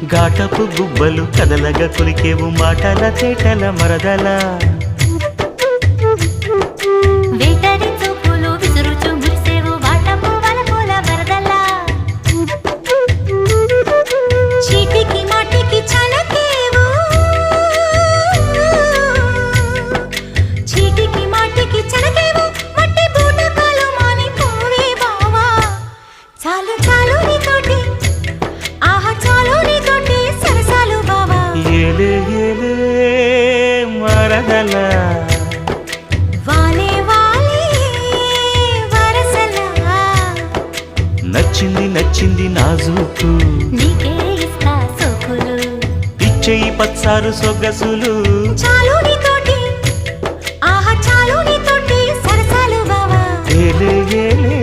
ఘాటపు గుబ్బలు కదలగా కొలికేవు మాటల తేటల మరదల వేటరి చూపులు విసురుచు మురిసేవు వాటపు వలపుల వరదల చీటికి మాటికి చలకేవు చీటికి మాటికి చలకేవు మట్టి బూటకాలు మాని పోవే బావా చాలు చాలు నీతోటి ఆహా చాలు నీతోటి సరసాలు బావా ఏలే ఏలే మరదల వాలే వాలే వరసలా నచ్చింది నచ్చింది నాజూకు నీకే ఇస్తా సోకులు ఇచ్చేయి పచ్చారు సొగసులు చాలు నీతోటి ఆహా చాలు నీతోటి సరసాలు బావా ఏలే ఏలే